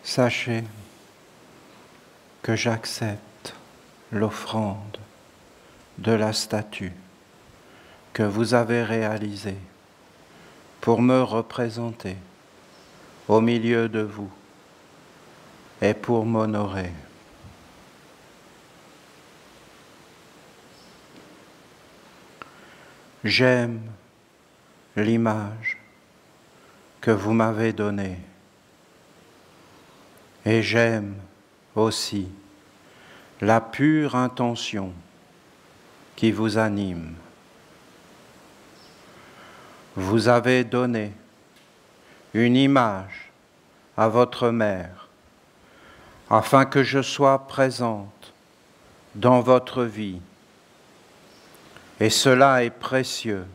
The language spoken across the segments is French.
Sachez que j'accepte l'offrande de la statue que vous avez réalisée pour me représenter au milieu de vous et pour m'honorer. J'aime l'image que vous m'avez donnée et j'aime aussi la pure intention qui vous anime. Vous avez donné une image à votre mère afin que je sois présente dans votre vie. Et cela est précieux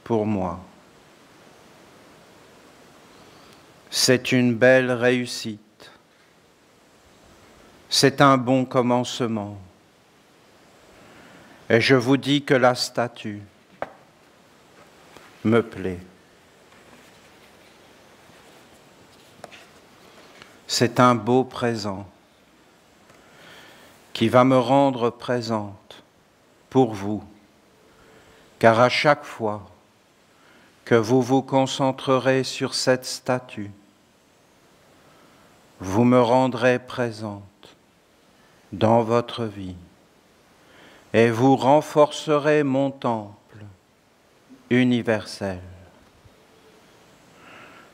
pour moi. C'est une belle réussite. C'est un bon commencement. Et je vous dis que la statue me plaît. C'est un beau présent qui va me rendre présente pour vous, car à chaque fois que vous vous concentrerez sur cette statue, vous me rendrez présente dans votre vie et vous renforcerez mon temple universel.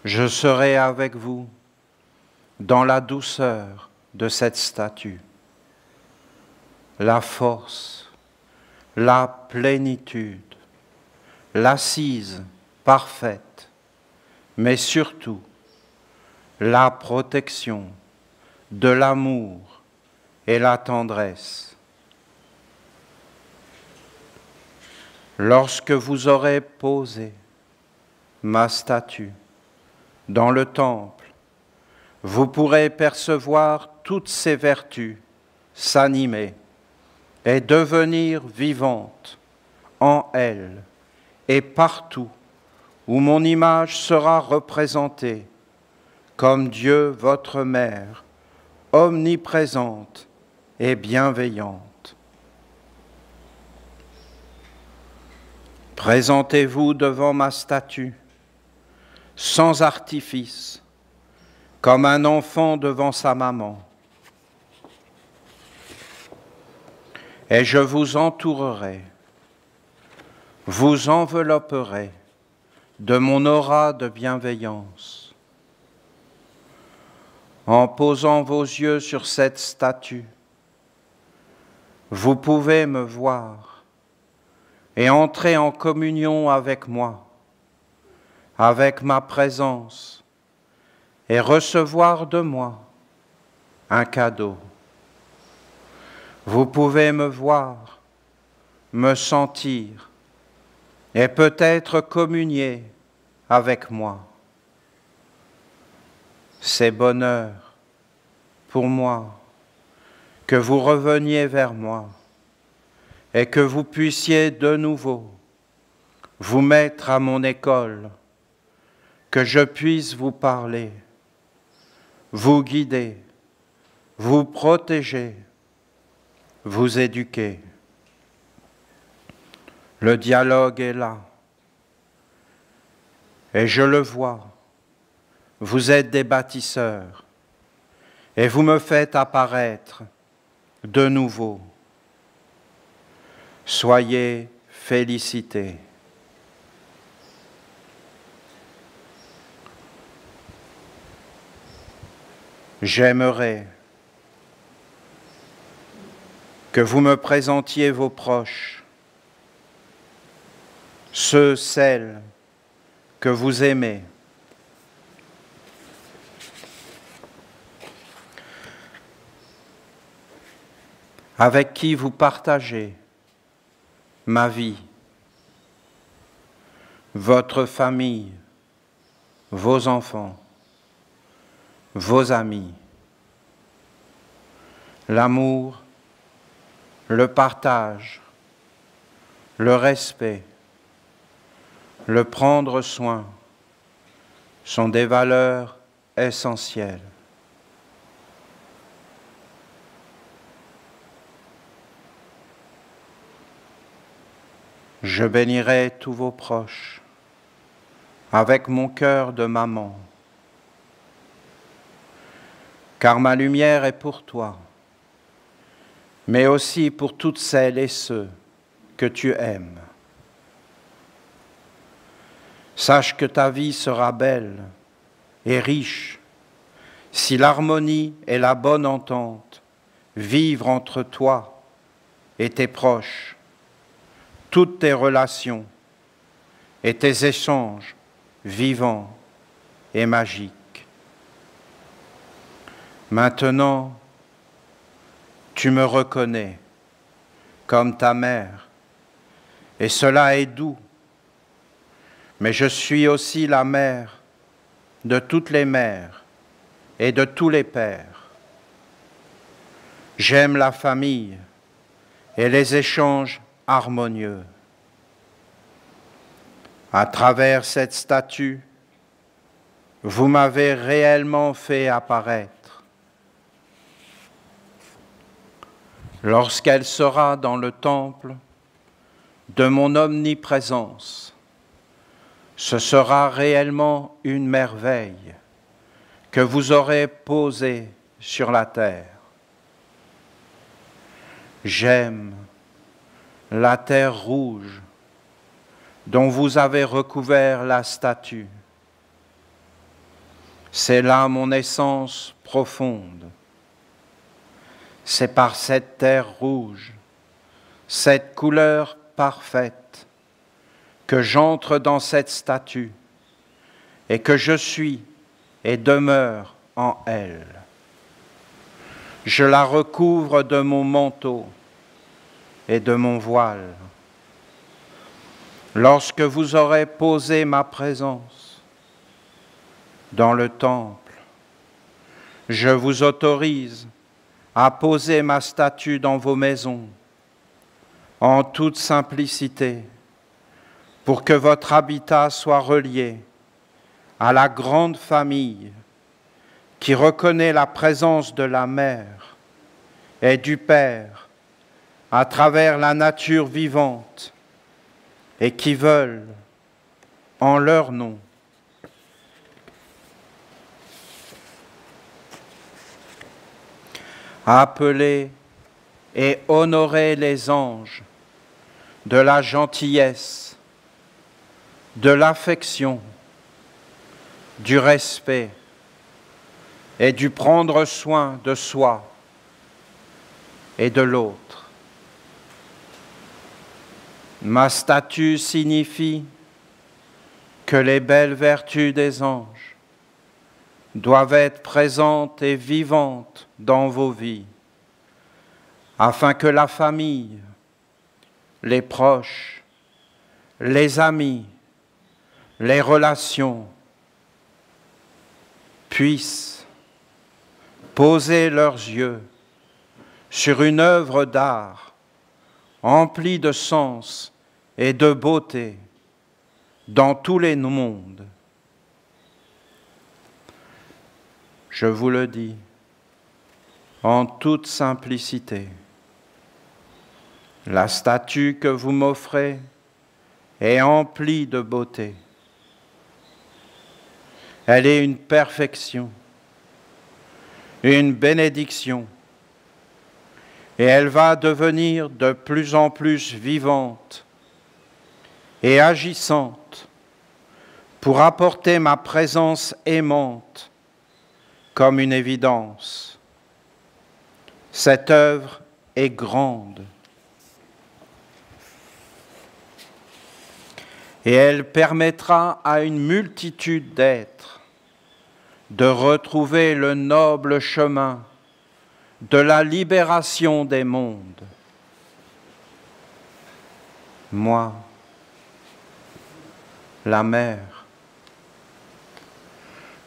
Je serai avec vous dans la douceur de cette statue, la force, la plénitude, l'assise parfaite, mais surtout la protection de l'amour et la tendresse. Lorsque vous aurez posé ma statue dans le temple, vous pourrez percevoir toutes ces vertus s'animer et devenir vivantes en elle et partout où mon image sera représentée comme Dieu votre Mère, omniprésente et bienveillante. Présentez-vous devant ma statue, sans artifice, comme un enfant devant sa maman. Et je vous entourerai, vous envelopperai de mon aura de bienveillance. En posant vos yeux sur cette statue, vous pouvez me voir et entrer en communion avec moi, avec ma présence, et recevoir de moi un cadeau. Vous pouvez me voir, me sentir et peut-être communier avec moi. C'est bonheur pour moi que vous reveniez vers moi et que vous puissiez de nouveau vous mettre à mon école, que je puisse vous parler, vous guider, vous protéger, vous éduquer. Le dialogue est là et je le vois. Vous êtes des bâtisseurs et vous me faites apparaître de nouveau. Soyez félicités. J'aimerais que vous me présentiez vos proches, ceux, celles que vous aimez, avec qui vous partagez ma vie, votre famille, vos enfants, vos amis. L'amour, le partage, le respect, le prendre soin sont des valeurs essentielles. Je bénirai tous vos proches avec mon cœur de maman, car ma lumière est pour toi, mais aussi pour toutes celles et ceux que tu aimes. Sache que ta vie sera belle et riche si l'harmonie et la bonne entente vivent entre toi et tes proches, toutes tes relations et tes échanges vivants et magiques. Maintenant, tu me reconnais comme ta mère, et cela est doux, mais je suis aussi la mère de toutes les mères et de tous les pères. J'aime la famille et les échanges harmonieux. À travers cette statue, vous m'avez réellement fait apparaître. Lorsqu'elle sera dans le temple de mon omniprésence, ce sera réellement une merveille que vous aurez posée sur la terre. J'aime la terre rouge dont vous avez recouvert la statue. C'est là mon essence profonde. C'est par cette terre rouge, cette couleur parfaite, que j'entre dans cette statue et que je suis et demeure en elle. Je la recouvre de mon manteau et de mon voile. Lorsque vous aurez posé ma présence dans le temple, je vous autorise à poser ma statue dans vos maisons en toute simplicité pour que votre habitat soit relié à la grande famille qui reconnaît la présence de la mère et du père à travers la nature vivante et qui veulent, en leur nom, appeler et honorer les anges de la gentillesse, de l'affection, du respect et du prendre soin de soi et de l'autre. Ma statue signifie que les belles vertus des anges doivent être présentes et vivantes dans vos vies, afin que la famille, les proches, les amis, les relations puissent poser leurs yeux sur une œuvre d'art emplie de sens et de beauté dans tous les mondes. Je vous le dis en toute simplicité, la statue que vous m'offrez est emplie de beauté. Elle est une perfection, une bénédiction, et elle va devenir de plus en plus vivante et agissante pour apporter ma présence aimante comme une évidence. Cette œuvre est grande et elle permettra à une multitude d'êtres de retrouver le noble chemin de la libération des mondes. Moi, la mère,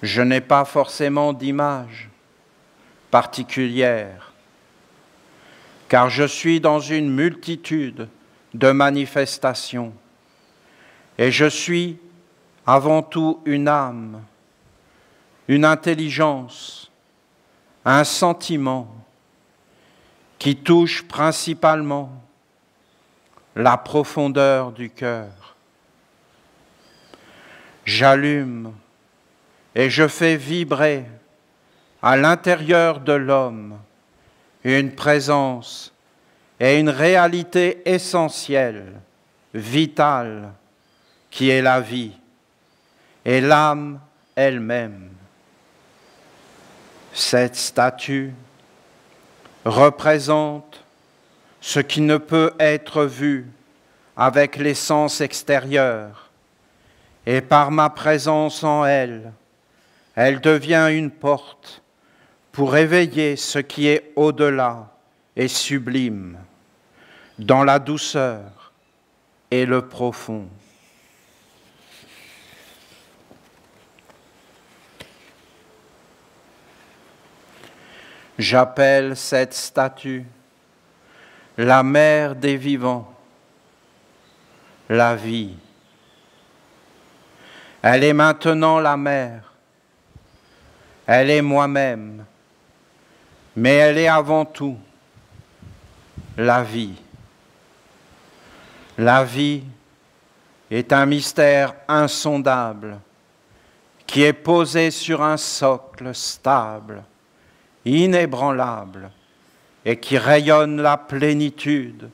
je n'ai pas forcément d'image particulière, car je suis dans une multitude de manifestations, et je suis avant tout une âme, une intelligence, un sentiment qui touche principalement la profondeur du cœur. J'allume et je fais vibrer à l'intérieur de l'homme une présence et une réalité essentielle, vitale, qui est la vie et l'âme elle-même. Cette statue représente ce qui ne peut être vu avec les sens extérieurs, et par ma présence en elle, elle devient une porte pour éveiller ce qui est au-delà et sublime, dans la douceur et le profond. J'appelle cette statue la mère des vivants, la vie. Elle est maintenant la mère, elle est moi-même, mais elle est avant tout la vie. La vie est un mystère insondable qui est posé sur un socle stable, inébranlable, et qui rayonne la plénitude,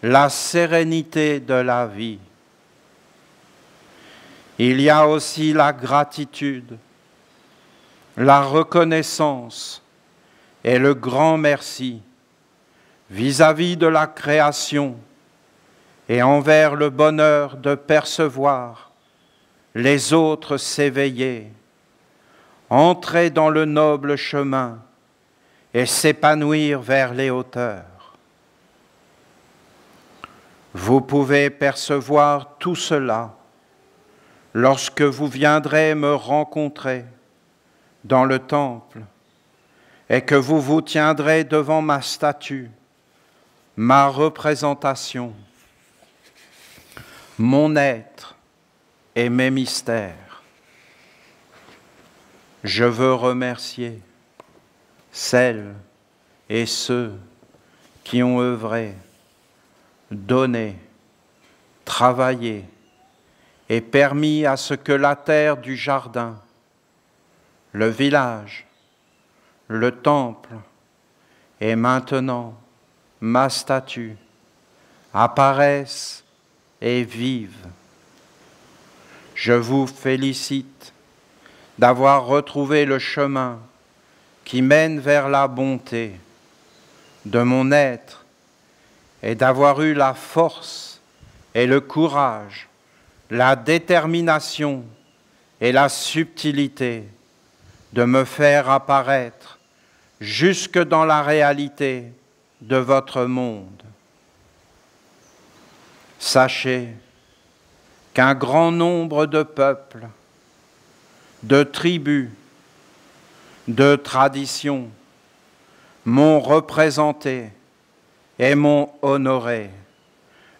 la sérénité de la vie. Il y a aussi la gratitude, la reconnaissance et le grand merci vis-à-vis de la création et envers le bonheur de percevoir les autres s'éveiller, entrer dans le noble chemin et s'épanouir vers les hauteurs. Vous pouvez percevoir tout cela lorsque vous viendrez me rencontrer dans le temple et que vous vous tiendrez devant ma statue, ma représentation, mon être et mes mystères. Je veux remercier celles et ceux qui ont œuvré, donné, travaillé et permis à ce que la terre du jardin, le village, le temple et maintenant ma statue apparaissent et vivent. Je vous félicite d'avoir retrouvé le chemin qui mène vers la bonté de mon être et d'avoir eu la force et le courage, la détermination et la subtilité de me faire apparaître jusque dans la réalité de votre monde. Sachez qu'un grand nombre de peuples, de tribus, de traditions m'ont représenté et m'ont honoré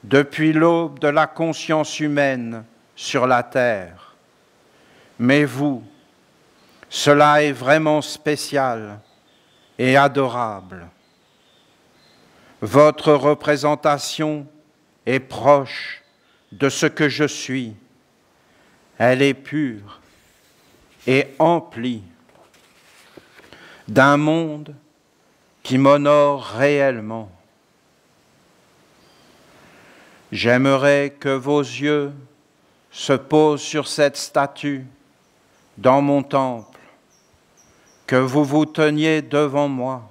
depuis l'aube de la conscience humaine sur la terre. Mais vous, cela est vraiment spécial et adorable. Votre représentation est proche de ce que je suis. Elle est pure et emplie d'un monde qui m'honore réellement. J'aimerais que vos yeux se posent sur cette statue dans mon temple, que vous vous teniez devant moi,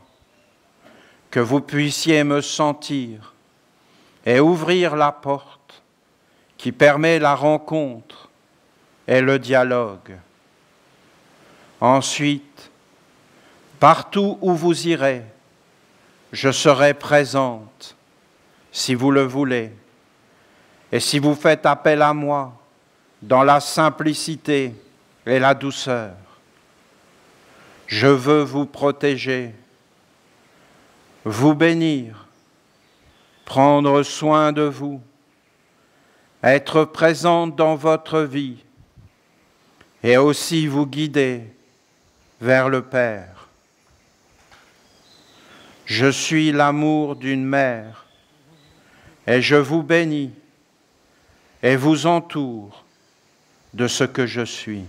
que vous puissiez me sentir et ouvrir la porte qui permet la rencontre et le dialogue. Ensuite, partout où vous irez, je serai présente, si vous le voulez, et si vous faites appel à moi dans la simplicité et la douceur. Je veux vous protéger, vous bénir, prendre soin de vous, être présente dans votre vie et aussi vous guider vers le Père. Je suis l'amour d'une mère et je vous bénis et vous entoure de ce que je suis.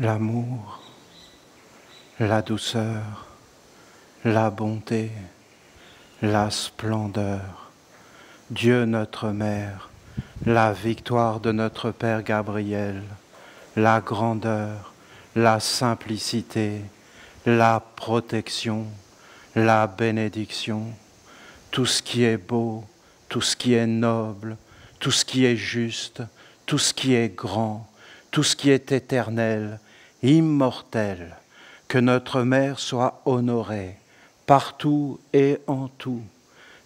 L'amour, la douceur, la bonté, la splendeur, Dieu notre Mère, la victoire de notre Père Gabriel, la grandeur, la simplicité, la protection, la bénédiction, tout ce qui est beau, tout ce qui est noble, tout ce qui est juste, tout ce qui est grand, tout ce qui est éternel, immortel, que notre Mère soit honorée partout et en tout,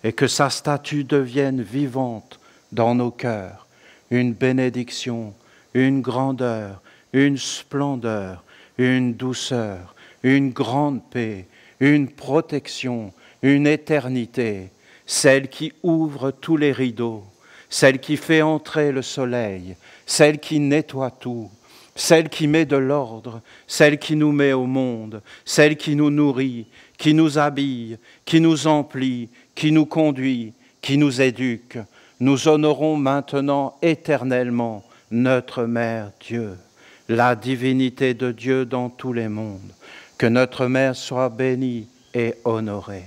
et que sa statue devienne vivante dans nos cœurs, une bénédiction, une grandeur, une splendeur, une douceur, une grande paix, une protection, une éternité, celle qui ouvre tous les rideaux, celle qui fait entrer le soleil, celle qui nettoie tout, celle qui met de l'ordre, celle qui nous met au monde, celle qui nous nourrit, qui nous habille, qui nous emplit, qui nous conduit, qui nous éduque. Nous honorons maintenant éternellement notre Mère Dieu, la divinité de Dieu dans tous les mondes. Que notre Mère soit bénie et honorée.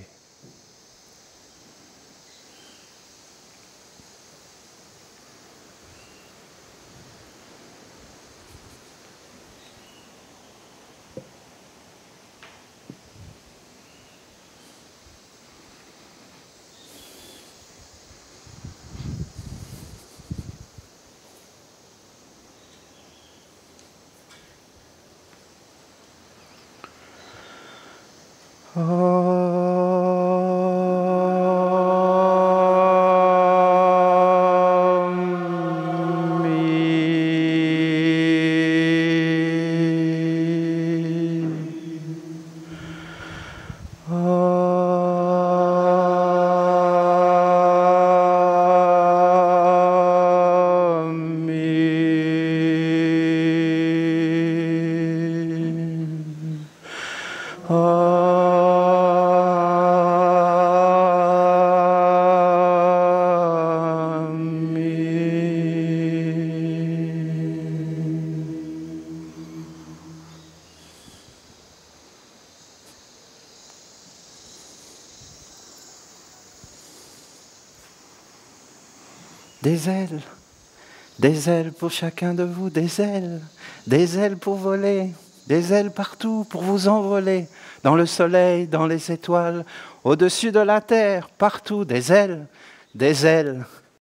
Des ailes pour chacun de vous, des ailes pour voler, des ailes partout pour vous envoler, dans le soleil, dans les étoiles, au-dessus de la terre, partout, des ailes,